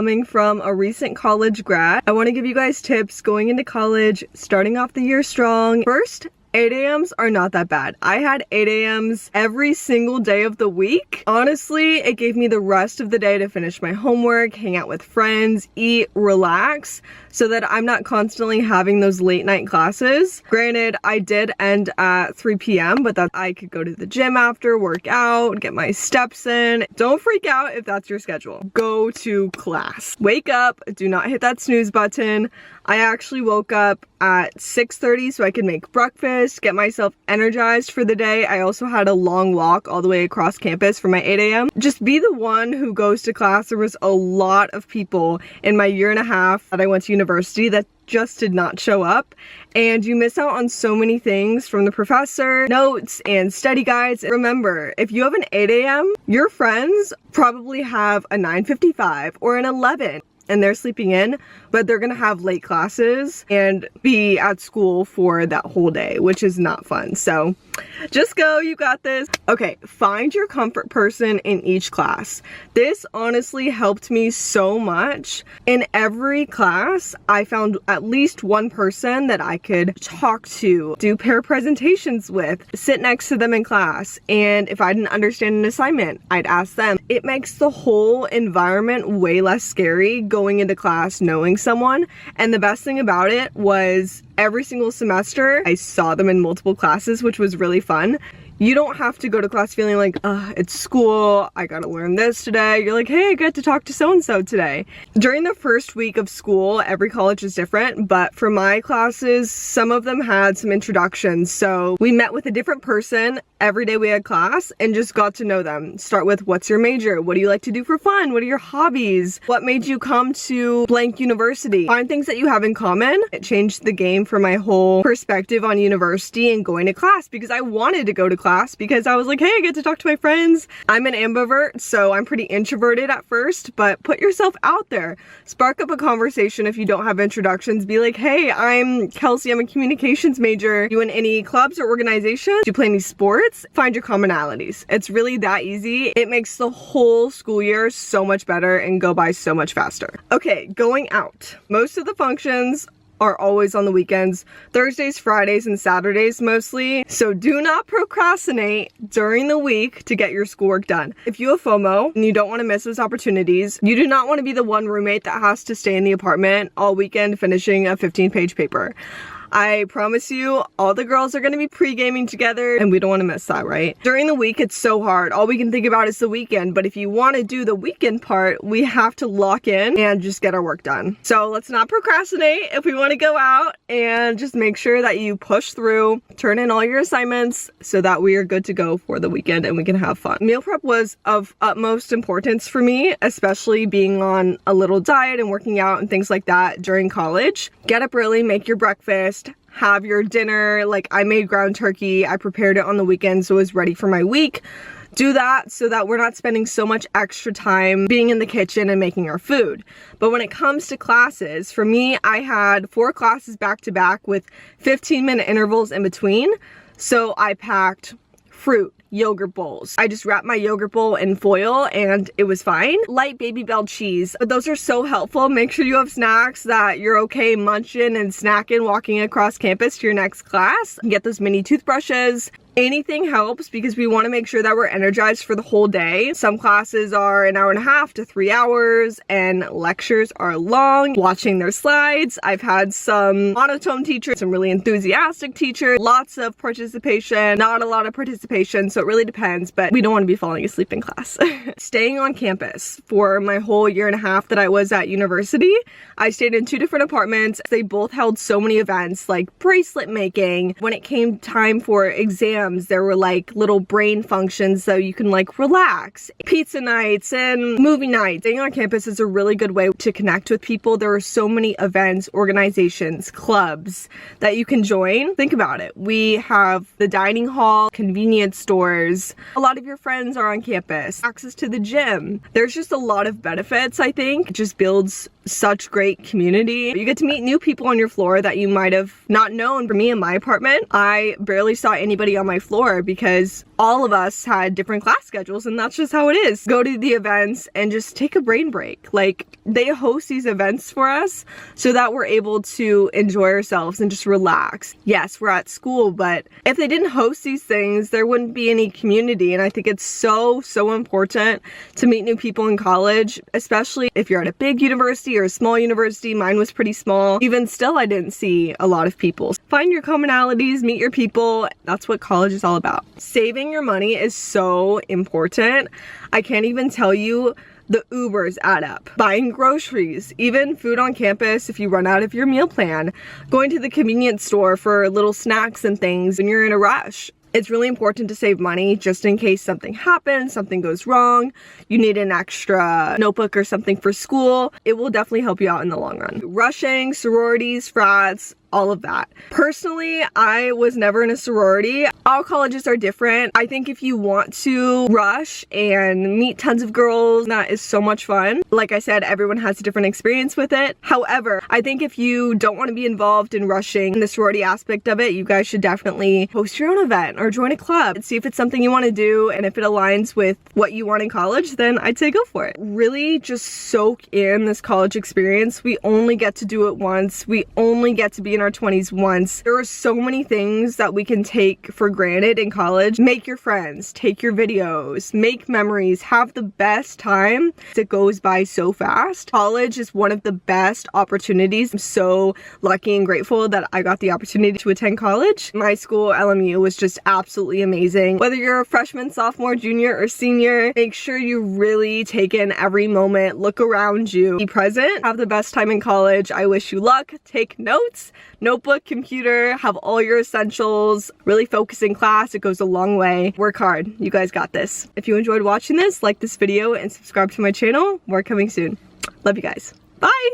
Coming from a recent college grad, I want to give you guys tips going into college, starting off the year strong. First, 8 a.m.s are not that bad. I had 8 a.m.s every single day of the week. Honestly, it gave me the rest of the day to finish my homework, hang out with friends, eat, relax, so that I'm not constantly having those late night classes. Granted, I did end at 3 p.m., but that I could go to the gym after, work out, get my steps in. Don't freak out if that's your schedule. Go to class. Wake up, do not hit that snooze button. I actually woke up at 6:30 so I could make breakfast, get myself energized for the day. I also had a long walk all the way across campus for my 8 a.m. Just be the one who goes to class. There was a lot of people in my year and a half that I went to university that just did not show up, and you miss out on so many things from the professor, notes, and study guides. Remember, if you have an 8 a.m., your friends probably have a 9:55 or an 11. And they're sleeping in, but they're gonna have late classes and be at school for that whole day, which is not fun. So just go, you got this. Okay, find your comfort person in each class. This honestly helped me so much. In every class, I found at least one person that I could talk to, do pair presentations with, sit next to them in class. And if I didn't understand an assignment, I'd ask them. It makes the whole environment way less scary going into class knowing someone. And the best thing about it was every single semester I saw them in multiple classes, which was really fun. You don't have to go to class feeling like, it's school, I gotta learn this today. You're like, hey, I get to talk to so-and-so today. During the first week of school, every college is different, but for my classes, some of them had some introductions. So we met with a different person every day we had class and just got to know them. Start with, what's your major? What do you like to do for fun? What are your hobbies? What made you come to blank university? Find things that you have in common. It changed the game for my whole perspective on university and going to class, because I wanted to go to class because I was like, hey, I get to talk to my friends. I'm an ambivert, so I'm pretty introverted at first, but put yourself out there. Spark up a conversation if you don't have introductions. Be like, hey, I'm Kelsey, I'm a communications major. You in any clubs or organizations? Do you play any sports? Find your commonalities. It's really that easy. It makes the whole school year so much better and go by so much faster. Okay, going out. Most of the functions are always on the weekends, Thursdays, Fridays, and Saturdays mostly. So do not procrastinate during the week to get your schoolwork done. If you have FOMO and you don't want to miss those opportunities, you do not want to be the one roommate that has to stay in the apartment all weekend finishing a 15-page paper. I promise you, all the girls are gonna be pre-gaming together and we don't wanna miss that, right? During the week, it's so hard. All we can think about is the weekend, but if you wanna do the weekend part, we have to lock in and just get our work done. So let's not procrastinate if we wanna go out, and just make sure that you push through, turn in all your assignments so that we are good to go for the weekend and we can have fun. Meal prep was of utmost importance for me, especially being on a little diet and working out and things like that during college. Get up early, make your breakfast, have your dinner. Like, I made ground turkey, I prepared it on the weekend so it was ready for my week. Do that so that we're not spending so much extra time being in the kitchen and making our food. But when it comes to classes, for me, I had 4 classes back to back with 15-minute intervals in between. So I packed fruit, yogurt bowls. I just wrapped my yogurt bowl in foil and it was fine. Light Baby Bell cheese, but those are so helpful. Make sure you have snacks that you're okay munching and snacking walking across campus to your next class. Get those mini toothbrushes. Anything helps, because we want to make sure that we're energized for the whole day. Some classes are an hour and a half to 3 hours and lectures are long. Watching their slides. I've had some monotone teachers, some really enthusiastic teachers, lots of participation, not a lot of participation, so it really depends, but we don't want to be falling asleep in class. Staying on campus for my whole year and a half that I was at university, I stayed in 2 different apartments. They both held so many events like bracelet making. When it came time for exams, there were like little brain functions so you can like relax. Pizza nights and movie nights. Staying on campus is a really good way to connect with people. There are so many events, organizations, clubs that you can join. Think about it. We have the dining hall, convenience store, hours. A lot of your friends are on campus. Access to the gym. There's just a lot of benefits, I think. It just builds such great community. You get to meet new people on your floor that you might have not known. For me in my apartment, I barely saw anybody on my floor because all of us had different class schedules, and that's just how it is. Go to the events and just take a brain break. Like, they host these events for us so that we're able to enjoy ourselves and just relax. Yes, we're at school, but if they didn't host these things, there wouldn't be any community. And I think it's so important to meet new people in college, especially if you're at a big university or a small university. Mine was pretty small. Even still, I didn't see a lot of people. Find your commonalities, meet your people. That's what college is all about. Saving your money is so important. I can't even tell you the Ubers add up. Buying groceries, even food on campus if you run out of your meal plan. Going to the convenience store for little snacks and things when you're in a rush. It's really important to save money just in case something happens, something goes wrong, you need an extra notebook or something for school. It will definitely help you out in the long run. Rushing, sororities, frats, all of that. Personally, I was never in a sorority. All colleges are different. I think if you want to rush and meet tons of girls, that is so much fun. Like I said, everyone has a different experience with it. However, I think if you don't want to be involved in rushing the sorority aspect of it, you guys should definitely host your own event or join a club and see if it's something you want to do, and if it aligns with what you want in college, then I'd say go for it. Really just soak in this college experience. We only get to do it once. We only get to be in our 20s once. There are so many things that we can take for granted in college. Make your friends, take your videos, make memories, have the best time. It goes by so fast. College is one of the best opportunities. I'm so lucky and grateful that I got the opportunity to attend college. My school, LMU, was just absolutely amazing. Whether you're a freshman, sophomore, junior, or senior, make sure you really take in every moment, look around you, be present, have the best time in college. I wish you luck. Take notes. Notebook, computer, have all your essentials, really focus in class. It goes a long way. Work hard. You guys got this. If you enjoyed watching this, like this video and subscribe to my channel. More coming soon. Love you guys. Bye!